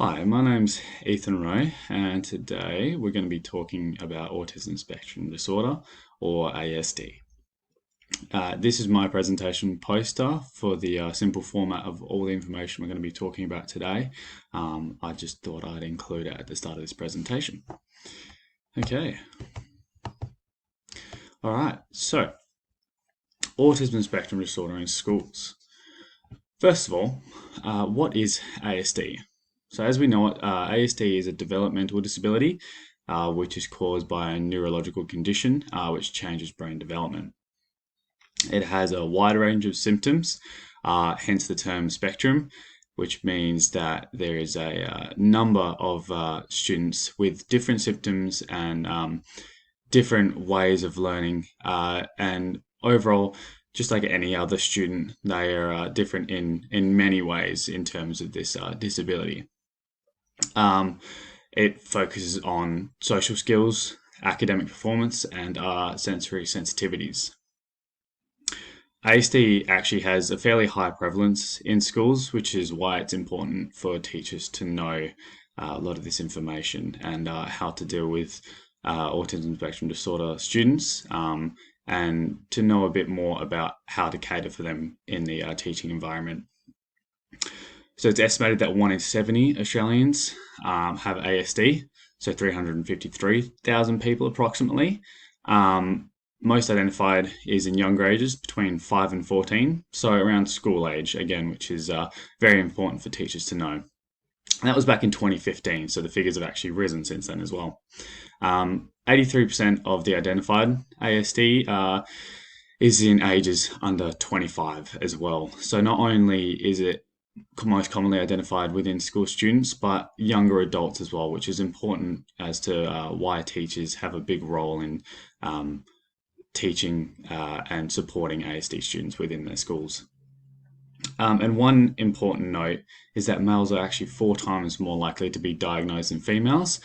Hi, my name's Ethan Rowe, and today we're going to be talking about autism spectrum disorder, or ASD. This is my presentation poster for the simple format of all the information we're going to be talking about today. I just thought I'd include it at the start of this presentation. Okay, all right, so autism spectrum disorder in schools. First of all, what is ASD? So, as we know it, ASD is a developmental disability which is caused by a neurological condition which changes brain development. It has a wide range of symptoms, hence the term spectrum, which means that there is a number of students with different symptoms and different ways of learning. And overall, just like any other student, they are different in many ways in terms of this disability. It focuses on social skills, academic performance, and sensory sensitivities. ASD actually has a fairly high prevalence in schools, which is why it's important for teachers to know a lot of this information and how to deal with autism spectrum disorder students, and to know a bit more about how to cater for them in the teaching environment. So it's estimated that 1 in 70 Australians have ASD, so 353,000 people approximately. Most identified is in younger ages between 5 and 14, so around school age, again, which is very important for teachers to know. And that was back in 2015, so the figures have actually risen since then as well. 83% of the identified ASD is in ages under 25 as well. So not only is it most commonly identified within school students, but younger adults as well, which is important as to why teachers have a big role in teaching and supporting ASD students within their schools. And one important note is that males are actually 4 times more likely to be diagnosed than females,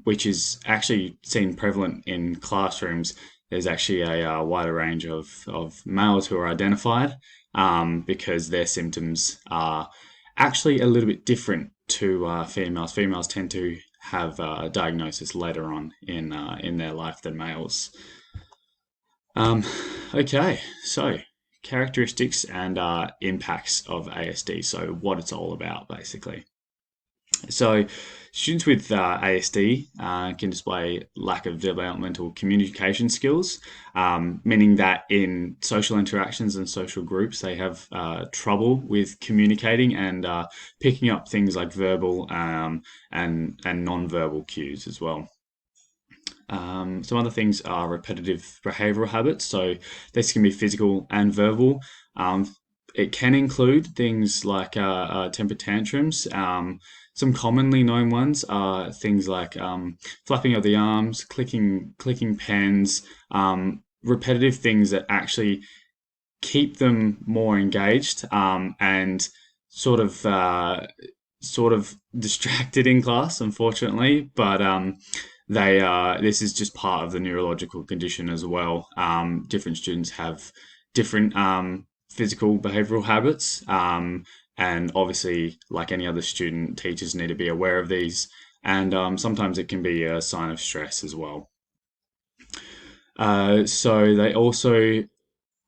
which is actually seen prevalent in classrooms. There's actually a wider range of males who are identified because their symptoms are actually a little bit different to females. Females tend to have a diagnosis later on in their life than males. Okay, so characteristics and impacts of ASD. So what it's all about, basically. So students with ASD can display lack of developmental communication skills, meaning that in social interactions and social groups, they have trouble with communicating and picking up things like verbal and non-verbal cues as well. Some other things are repetitive behavioral habits. So this can be physical and verbal. It can include things like temper tantrums. Some commonly known ones are things like flapping of the arms, clicking pens, repetitive things that actually keep them more engaged and sort of distracted in class, unfortunately. But this is just part of the neurological condition as well. Different students have different physical behavioral habits, and obviously, like any other student, teachers need to be aware of these, and sometimes it can be a sign of stress as well. So they also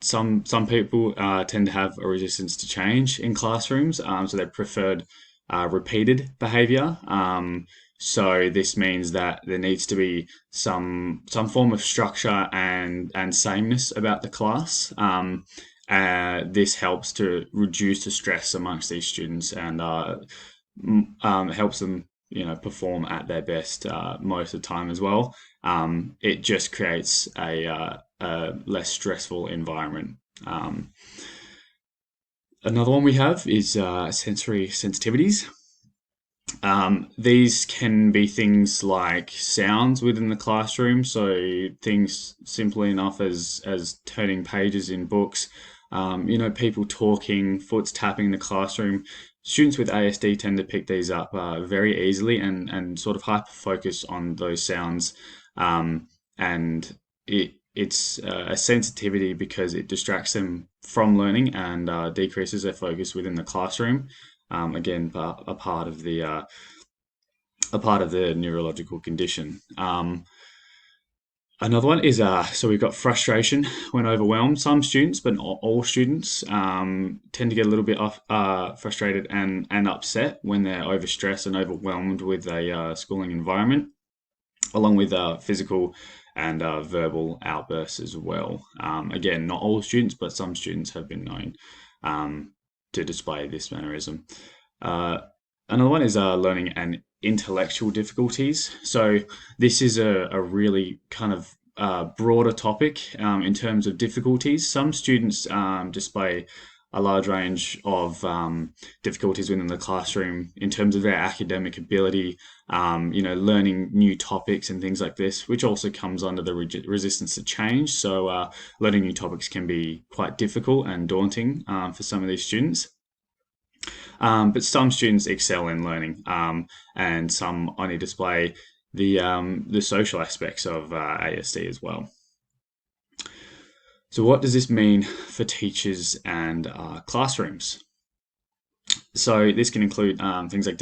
some people tend to have a resistance to change in classrooms, so they preferred repeated behaviour. So this means that there needs to be some form of structure and sameness about the class. This helps to reduce the stress amongst these students and helps them, perform at their best most of the time as well. It just creates a less stressful environment. Another one we have is sensory sensitivities. These can be things like sounds within the classroom, so things simply enough as turning pages in books, people talking, foot's tapping in the classroom. Students with ASD tend to pick these up very easily and sort of hyper focus on those sounds, and it's a sensitivity because it distracts them from learning and decreases their focus within the classroom. again, a part of the neurological condition. Another one is so we've got frustration when overwhelmed. Some students, but not all students, tend to get a little bit frustrated and upset when they're overstressed and overwhelmed with a schooling environment, along with physical and verbal outbursts as well. Again, not all students, but some students have been known to display this mannerism. Uh, Another one is learning and intellectual difficulties. So this is a really kind of broader topic in terms of difficulties. Some students display a large range of difficulties within the classroom in terms of their academic ability, learning new topics and things like this, which also comes under the resistance to change. So learning new topics can be quite difficult and daunting for some of these students. But some students excel in learning, and some only display the social aspects of ASD as well. So, what does this mean for teachers and classrooms? So, this can include things like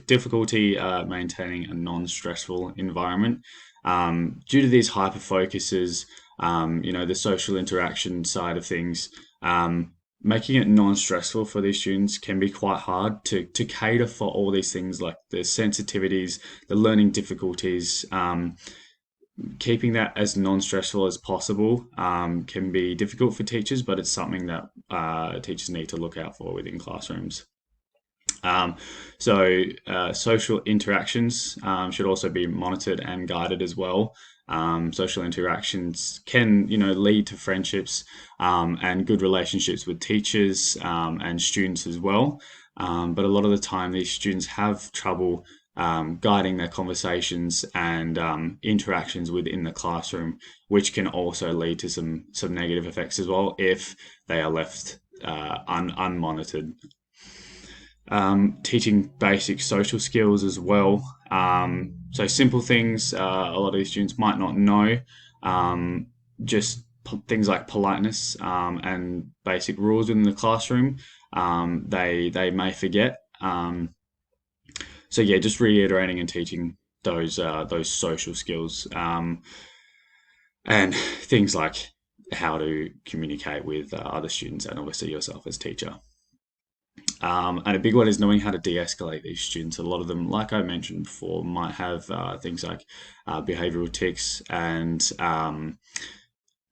difficulty maintaining a non-stressful environment due to these hyper focuses. The social interaction side of things. Making it non-stressful for these students can be quite hard to cater for all these things like the sensitivities, the learning difficulties. Keeping that as non-stressful as possible can be difficult for teachers, but it's something that teachers need to look out for within classrooms. Social interactions should also be monitored and guided as well. Social interactions can, lead to friendships and good relationships with teachers and students as well. But a lot of the time, these students have trouble guiding their conversations and interactions within the classroom, which can also lead to some negative effects as well if they are left unmonitored. Teaching basic social skills as well. So simple things a lot of these students might not know, just things like politeness and basic rules within the classroom. They may forget. Just reiterating and teaching those social skills and things like how to communicate with other students and obviously yourself as teacher. And a big one is knowing how to de-escalate these students. A lot of them, like I mentioned before, might have things like behavioral tics and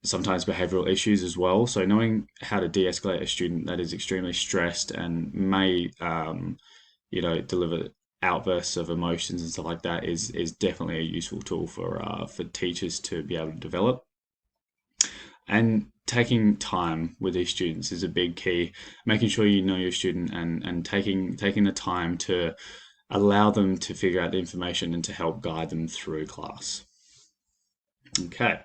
sometimes behavioral issues as well. So knowing how to de-escalate a student that is extremely stressed and may, deliver outbursts of emotions and stuff like that is definitely a useful tool for teachers to be able to develop. And taking time with these students is a big key. Making sure you know your student and taking the time to allow them to figure out the information and to help guide them through class. Okay.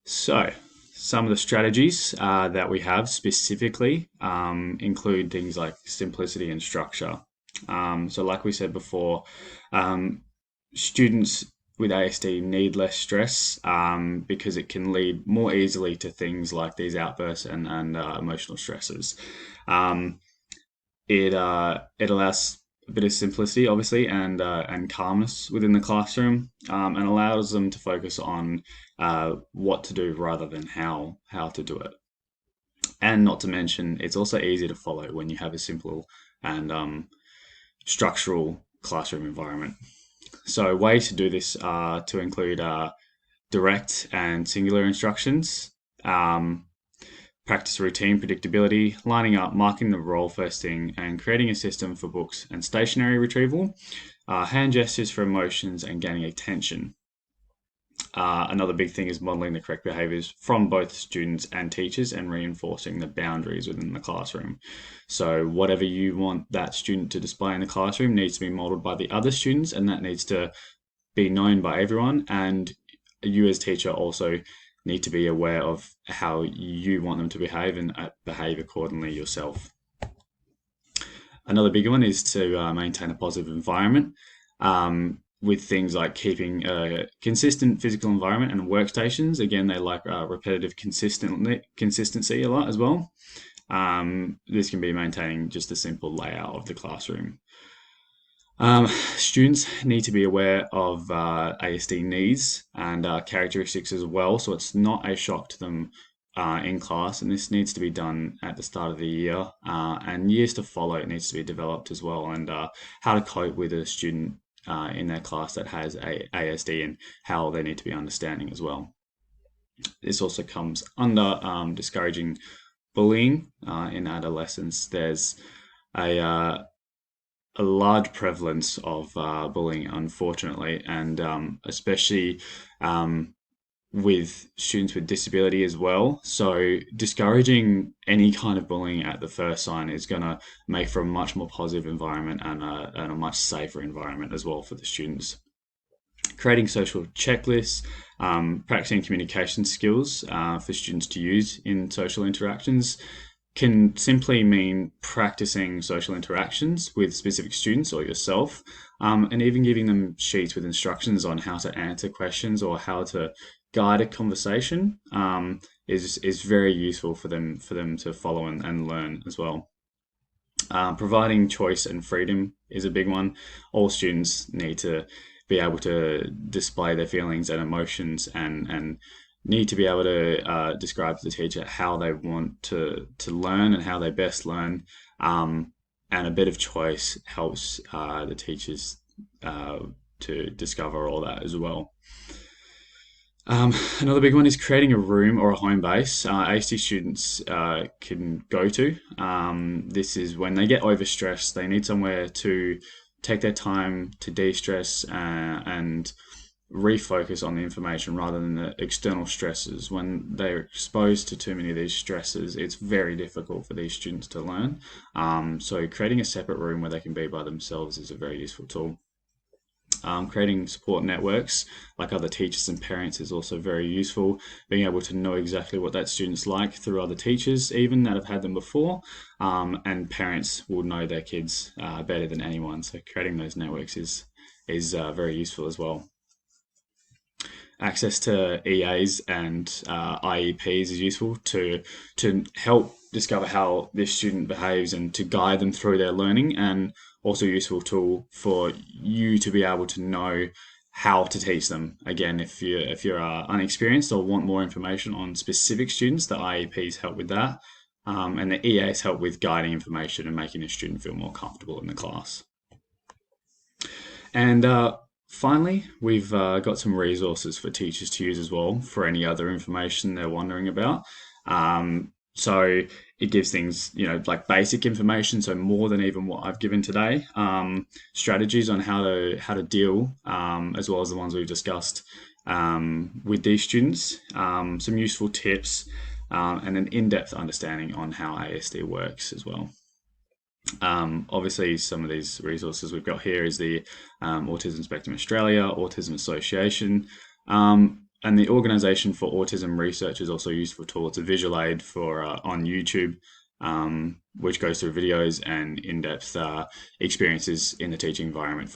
So some of the strategies that we have specifically include things like simplicity and structure. So like we said before, students with ASD need less stress because it can lead more easily to things like these outbursts and emotional stresses. It allows a bit of simplicity, obviously, and calmness within the classroom, and allows them to focus on what to do rather than how to do it. And not to mention, it's also easy to follow when you have a simple and structural classroom environment. So ways to do this are to include direct and singular instructions, practice routine predictability, lining up, marking the role first thing, and creating a system for books and stationery retrieval, hand gestures for emotions, and gaining attention. Another big thing is modeling the correct behaviors from both students and teachers and reinforcing the boundaries within the classroom. So whatever you want that student to display in the classroom needs to be modeled by the other students, and that needs to be known by everyone. And you as teacher also need to be aware of how you want them to behave and behave accordingly yourself. Another big one is to maintain a positive environment. With things like keeping a consistent physical environment and workstations. Again, they like repetitive consistency a lot as well. This can be maintaining just a simple layout of the classroom. Students need to be aware of ASD needs and characteristics as well, so it's not a shock to them in class, and this needs to be done at the start of the year, and years to follow. It needs to be developed as well, and how to cope with a student in their class that has ASD and how they need to be understanding as well. This also comes under discouraging bullying in adolescence. There's a large prevalence of bullying, unfortunately, and especially with students with disability as well. So, discouraging any kind of bullying at the first sign is going to make for a much more positive environment and a much safer environment as well for the students. Creating social checklists, practicing communication skills for students to use in social interactions can simply mean practicing social interactions with specific students or yourself, and even giving them sheets with instructions on how to answer questions or how to guide a conversation is very useful for them to follow and learn as well. Providing choice and freedom is a big one. All students need to be able to display their feelings and emotions and need to be able to describe to the teacher how they want to learn and how they best learn. And a bit of choice helps the teachers to discover all that as well. Another big one is creating a room or a home base ASD students can go to. This is when they get overstressed, they need somewhere to take their time to de-stress and refocus on the information rather than the external stresses. When they're exposed to too many of these stresses, it's very difficult for these students to learn. So creating a separate room where they can be by themselves is a very useful tool. Creating support networks like other teachers and parents is also very useful. Being able to know exactly what that student's like through other teachers, even that have had them before, and parents will know their kids better than anyone. So creating those networks is very useful as well. Access to EAs and IEPs is useful to help discover how this student behaves and to guide them through their learning, and also a useful tool for you to be able to know how to teach them. Again, if you're unexperienced or want more information on specific students, the IEPs help with that, and the EAs help with guiding information and making the student feel more comfortable in the class. And finally, we've got some resources for teachers to use as well for any other information they're wondering about. So it gives things, like basic information, so more than even what I've given today. Strategies on how to deal, as well as the ones we've discussed with these students. Some useful tips, and an in-depth understanding on how ASD works as well. Obviously, some of these resources we've got here is the Autism Spectrum Australia, Autism Association, and the Organisation for Autism Research is also a useful tool. It's a visual aid for on YouTube, which goes through videos and in-depth experiences in the teaching environment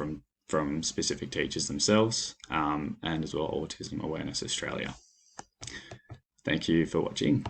from specific teachers themselves, and as well Autism Awareness Australia. Thank you for watching.